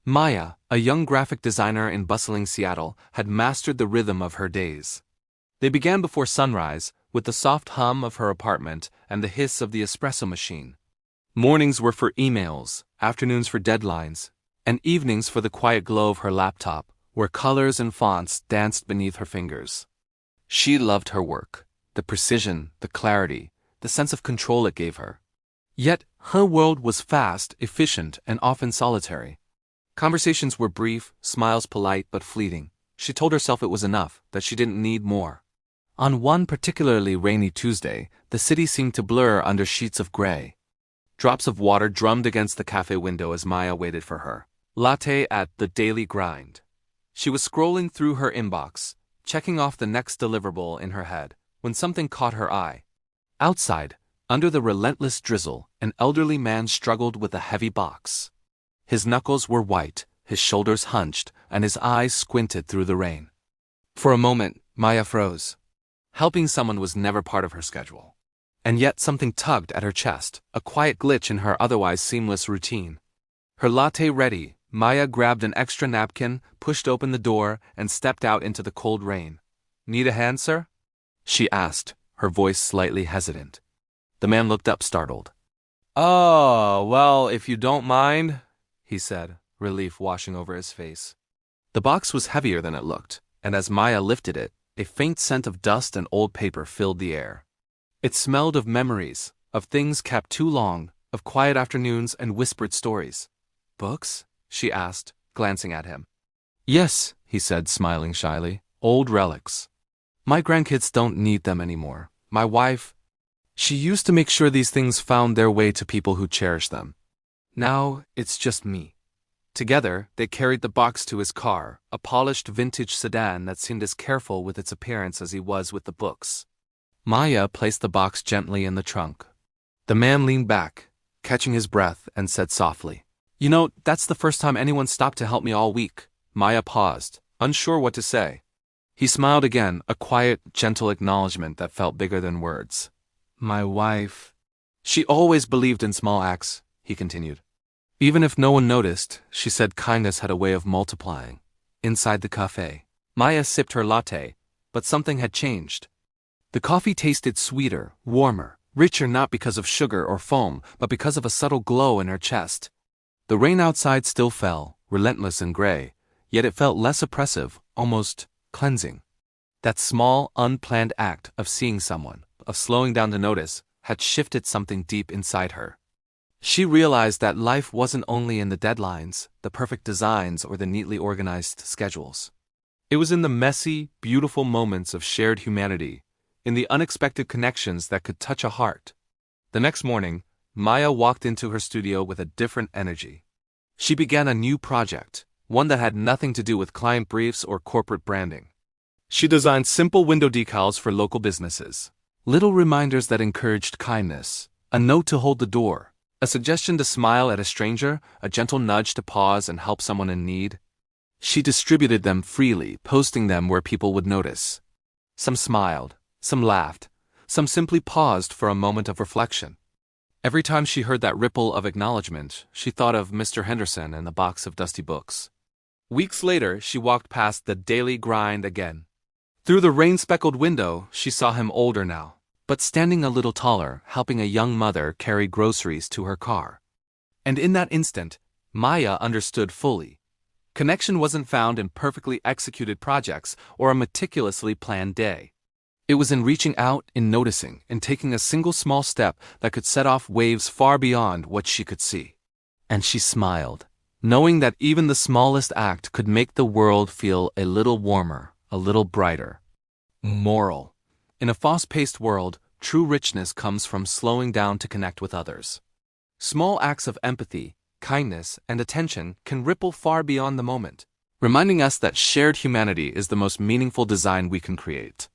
Maya, a young graphic designer in bustling Seattle, had mastered the rhythm of her days. They began before sunrise, with the soft hum of her apartment and the hiss of the espresso machine. Mornings were for emails, afternoons for deadlines, and evenings for the quiet glow of her laptop, where colors and fonts danced beneath her fingers. She loved her work, the precision, the clarity, the sense of control it gave her. Yet, her world was fast, efficient, and often solitary. Conversations were brief, smiles polite but fleeting. She told herself it was enough, that she didn't need more. On one particularly rainy Tuesday, the city seemed to blur under sheets of gray. Drops of water drummed against the cafe window as Maya waited for her latte at the Daily Grind. She was scrolling through her inbox, checking off the next deliverable in her head, when something caught her eye. Outside, under the relentless drizzle, an elderly man struggled with a heavy box. His knuckles were white, his shoulders hunched, and his eyes squinted through the rain. For a moment, Maya froze. Helping someone was never part of her schedule. And yet something tugged at her chest, a quiet glitch in her otherwise seamless routine. Her latte ready, Maya grabbed an extra napkin, pushed open the door, and stepped out into the cold rain. "Need a hand, sir?" she asked, her voice slightly hesitant. The man looked up startled. "Oh, well, if you don't mind," he said, relief washing over his face. The box was heavier than it looked, and as Maya lifted it, a faint scent of dust and old paper filled the air. It smelled of memories, of things kept too long, of quiet afternoons and whispered stories. "Books?" she asked, glancing at him. "Yes," he said, smiling shyly. "Old relics. My grandkids don't need them anymore. My wife, she used to make sure these things found their way to people who cherish them. Now, it's just me." Together, they carried the box to his car, a polished vintage sedan that seemed as careful with its appearance as he was with the books. Maya placed the box gently in the trunk. The man leaned back, catching his breath, and said softly, "You know, that's the first time anyone stopped to help me all week." Maya paused, unsure what to say. He smiled again, a quiet, gentle acknowledgement that felt bigger than words. "My wife. She always believed in small acts," he continued. Even if no one noticed, she said kindness had a way of multiplying. Inside the cafe, Maya sipped her latte, but something had changed. The coffee tasted sweeter, warmer, richer not because of sugar or foam, but because of a subtle glow in her chest. The rain outside still fell, relentless and gray, yet it felt less oppressive, almost cleansing. That small, unplanned act of seeing someone, of slowing down to notice, had shifted something deep inside her. She realized that life wasn't only in the deadlines, the perfect designs, or the neatly organized schedules. It was in the messy, beautiful moments of shared humanity, in the unexpected connections that could touch a heart. The next morning, Maya walked into her studio with a different energy. She began a new project, one that had nothing to do with client briefs or corporate branding. She designed simple window decals for local businesses, little reminders that encouraged kindness, a note to hold the door, a suggestion to smile at a stranger, a gentle nudge to pause and help someone in need. She distributed them freely, posting them where people would notice. Some smiled, some laughed, some simply paused for a moment of reflection. Every time she heard that ripple of acknowledgement, she thought of Mr. Henderson and the box of dusty books. Weeks later, she walked past the Daily Grind again. Through the rain-speckled window, she saw him older now, but standing a little taller, helping a young mother carry groceries to her car. And in that instant, Maya understood fully. Connection wasn't found in perfectly executed projects or a meticulously planned day. It was in reaching out, in noticing, in taking a single small step that could set off waves far beyond what she could see. And she smiled, knowing that even the smallest act could make the world feel a little warmer, a little brighter. Moral. In a fast-paced world, true richness comes from slowing down to connect with others. Small acts of empathy, kindness, and attention can ripple far beyond the moment, reminding us that shared humanity is the most meaningful design we can create.